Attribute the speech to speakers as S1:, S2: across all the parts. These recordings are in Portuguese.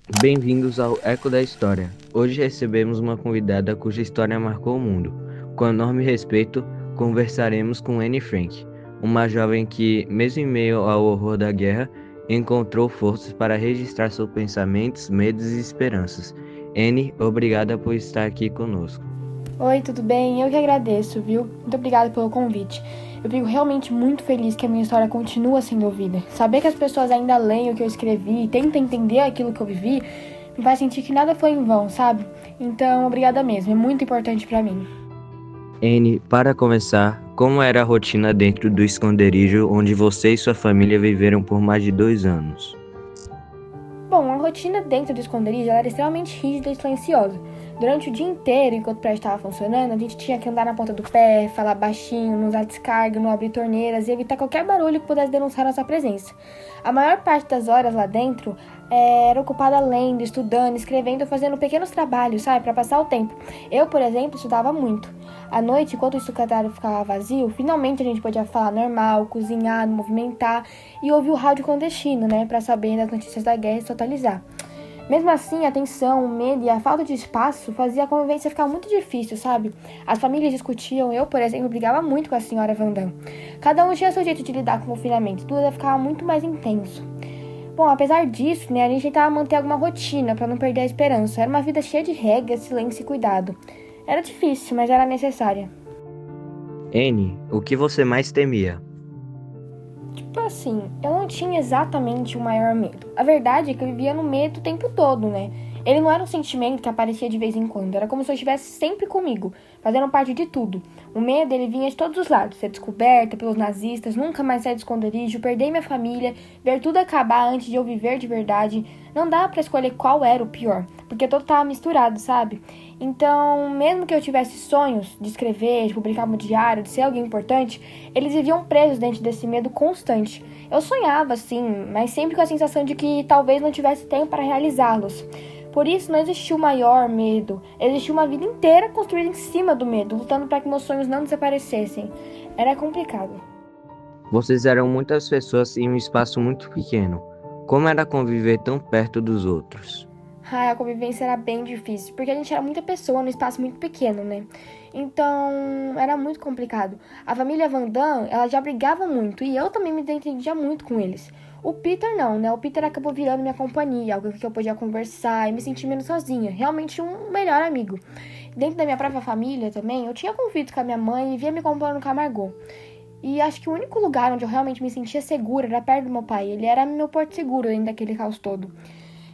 S1: Bem-vindos ao Eco da História. Hoje recebemos uma convidada cuja história marcou o mundo. Com enorme respeito, conversaremos com Anne Frank, uma jovem que, mesmo em meio ao horror da guerra, encontrou forças para registrar seus pensamentos, medos e esperanças. Anne, obrigada por estar aqui conosco.
S2: Oi, tudo bem? Eu que agradeço, viu? Muito obrigada pelo convite. Eu fico realmente muito feliz que a minha história continua sendo ouvida. Saber que as pessoas ainda leem o que eu escrevi e tentam entender aquilo que eu vivi me faz sentir que nada foi em vão, sabe? Então, obrigada mesmo. É muito importante pra mim.
S1: Anne, para começar, como era a rotina dentro do esconderijo onde você e sua família viveram por mais de 2 anos?
S2: Bom, a rotina dentro do esconderijo ela era extremamente rígida e silenciosa. Durante o dia inteiro, enquanto o prédio estava funcionando, a gente tinha que andar na ponta do pé, falar baixinho, não usar descarga, não abrir torneiras e evitar qualquer barulho que pudesse denunciar nossa presença. A maior parte das horas lá dentro era ocupada lendo, estudando, escrevendo, fazendo pequenos trabalhos, sabe, para passar o tempo. Eu, por exemplo, estudava muito. À noite, enquanto o escritório ficava vazio, finalmente a gente podia falar normal, cozinhar, movimentar e ouvir o rádio clandestino, né, para saber das notícias da guerra e se atualizar. Mesmo assim, a tensão, o medo e a falta de espaço fazia a convivência ficar muito difícil, sabe? As famílias discutiam, eu, por exemplo, brigava muito com a senhora Vandam. Cada um tinha seu jeito de lidar com o confinamento, tudo ia ficar muito mais intenso. Bom, apesar disso, né, a gente tentava manter alguma rotina para não perder a esperança. Era uma vida cheia de regras, silêncio e cuidado. Era difícil, mas era necessária.
S1: Anne, o que você mais temia?
S2: Tipo assim, eu não tinha exatamente o maior medo. A verdade é que eu vivia no medo o tempo todo, né? Ele não era um sentimento que aparecia de vez em quando, era como se eu estivesse sempre comigo, fazendo parte de tudo. O medo, ele vinha de todos os lados, ser descoberta pelos nazistas, nunca mais sair do esconderijo, perder minha família, ver tudo acabar antes de eu viver de verdade. Não dava pra escolher qual era o pior, porque todo tava misturado, sabe? Então, mesmo que eu tivesse sonhos de escrever, de publicar no diário, de ser alguém importante, eles viviam presos dentro desse medo constante. Eu sonhava, sim, mas sempre com a sensação de que talvez não tivesse tempo para realizá-los. Por isso, não existiu maior medo. Existiu uma vida inteira construída em cima do medo, lutando para que meus sonhos não desaparecessem. Era complicado.
S1: Vocês eram muitas pessoas em um espaço muito pequeno. Como era conviver tão perto dos outros?
S2: A convivência era bem difícil, porque a gente era muita pessoa num espaço muito pequeno, né? Então, era muito complicado. A família Van Damme, ela já brigava muito, e eu também me entendia muito com eles. O Peter não, né? O Peter acabou virando minha companhia, algo que eu podia conversar e me sentir menos sozinha. Realmente um melhor amigo. Dentro da minha própria família também, eu tinha conflitos com a minha mãe e via me comparando com a Margot. E acho que o único lugar onde eu realmente me sentia segura era perto do meu pai. Ele era meu porto seguro dentro daquele caos todo.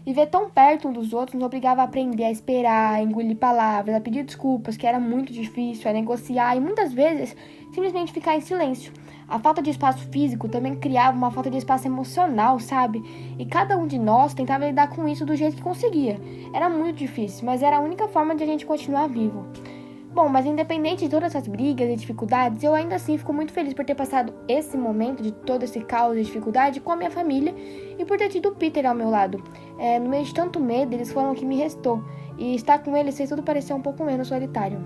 S2: Viver tão perto um dos outros nos obrigava a aprender a esperar, a engolir palavras, a pedir desculpas, que era muito difícil, a negociar e muitas vezes simplesmente ficar em silêncio. A falta de espaço físico também criava uma falta de espaço emocional, sabe? E cada um de nós tentava lidar com isso do jeito que conseguia. Era muito difícil, mas era a única forma de a gente continuar vivo. Bom, mas independente de todas essas brigas e dificuldades, eu ainda assim fico muito feliz por ter passado esse momento de todo esse caos e dificuldade com a minha família e por ter tido o Peter ao meu lado. No meio de tanto medo, eles foram o que me restou. E estar com eles fez tudo parecer um pouco menos solitário.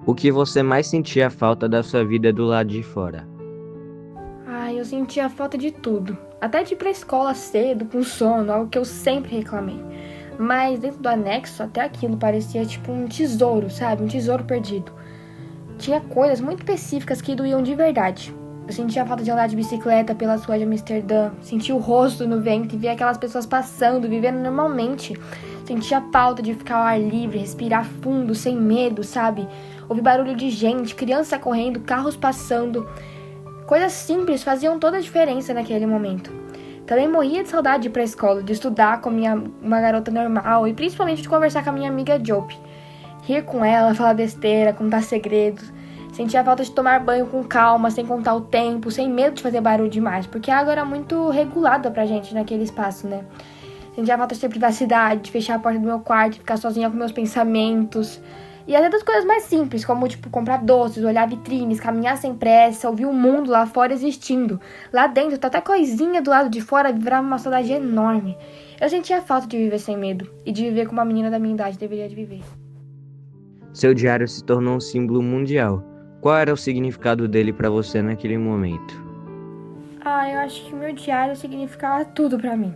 S1: O que você mais sentia falta da sua vida do lado de fora?
S2: Ai, eu sentia falta de tudo. Até de ir pra escola cedo, com sono, algo que eu sempre reclamei. Mas dentro do anexo, até aquilo parecia tipo um tesouro, sabe? Um tesouro perdido. Tinha coisas muito específicas que doíam de verdade. Eu sentia a falta de andar de bicicleta pelas ruas de Amsterdã, sentia o rosto no vento e ver aquelas pessoas passando, vivendo normalmente. Sentia a falta de ficar ao ar livre, respirar fundo, sem medo, sabe? Ouvir barulho de gente, criança correndo, carros passando. Coisas simples faziam toda a diferença naquele momento. Também morria de saudade de ir pra escola, de estudar com uma garota normal e principalmente de conversar com a minha amiga Jope. Rir com ela, falar besteira, contar segredos. Sentia a falta de tomar banho com calma, sem contar o tempo, sem medo de fazer barulho demais, porque a água era muito regulada pra gente naquele espaço, né? Sentia a falta de ter privacidade, de fechar a porta do meu quarto, ficar sozinha com meus pensamentos. E até das coisas mais simples, como, tipo, comprar doces, olhar vitrines, caminhar sem pressa, ouvir o mundo lá fora existindo. Lá dentro, tá até coisinha do lado de fora, virava uma saudade enorme. Eu sentia a falta de viver sem medo, e de viver como uma menina da minha idade deveria de viver.
S1: Seu diário se tornou um símbolo mundial. Qual era o significado dele para você naquele momento?
S2: Eu acho que meu diário significava tudo pra mim.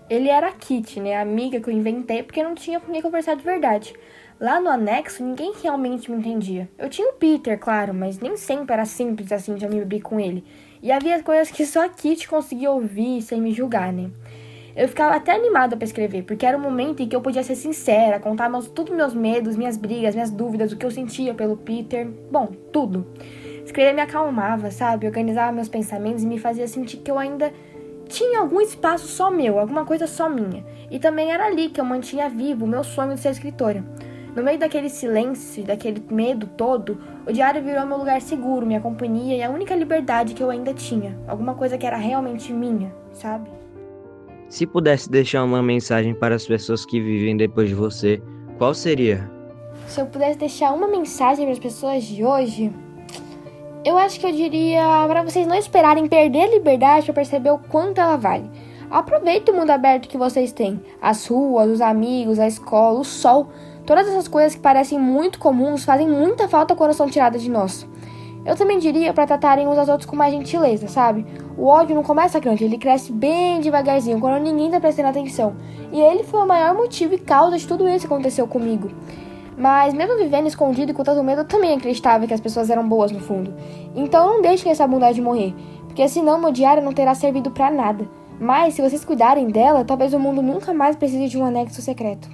S2: Ele era a Kitty, né? A amiga que eu inventei porque não tinha com quem conversar de verdade. Lá no anexo, ninguém realmente me entendia. Eu tinha o Peter, claro, mas nem sempre era simples assim de eu me abrir com ele. E havia coisas que só a Kitty conseguia ouvir sem me julgar, né? Eu ficava até animada pra escrever, porque era um momento em que eu podia ser sincera, contar todos meus medos, minhas brigas, minhas dúvidas, o que eu sentia pelo Peter. Bom, tudo. Escrever me acalmava, sabe? Organizava meus pensamentos e me fazia sentir que eu ainda tinha algum espaço só meu, alguma coisa só minha. E também era ali que eu mantinha vivo o meu sonho de ser escritora. No meio daquele silêncio, daquele medo todo, o diário virou meu lugar seguro, minha companhia e a única liberdade que eu ainda tinha. Alguma coisa que era realmente minha, sabe?
S1: Se pudesse deixar uma mensagem para as pessoas que vivem depois de você, qual seria?
S2: Se eu pudesse deixar uma mensagem para as pessoas de hoje, eu acho que eu diria para vocês não esperarem perder a liberdade para perceber o quanto ela vale. Aproveite o mundo aberto que vocês têm. As ruas, os amigos, a escola, o sol. Todas essas coisas que parecem muito comuns fazem muita falta quando são tiradas de nós. Eu também diria para tratarem uns aos outros com mais gentileza, sabe? O ódio não começa grande, ele cresce bem devagarzinho, quando ninguém tá prestando atenção. E ele foi o maior motivo e causa de tudo isso que aconteceu comigo. Mas mesmo vivendo escondido e com tanto medo, eu também acreditava que as pessoas eram boas no fundo. Então não deixem essa bondade morrer, porque senão meu diário não terá servido pra nada. Mas se vocês cuidarem dela, talvez o mundo nunca mais precise de um anexo secreto.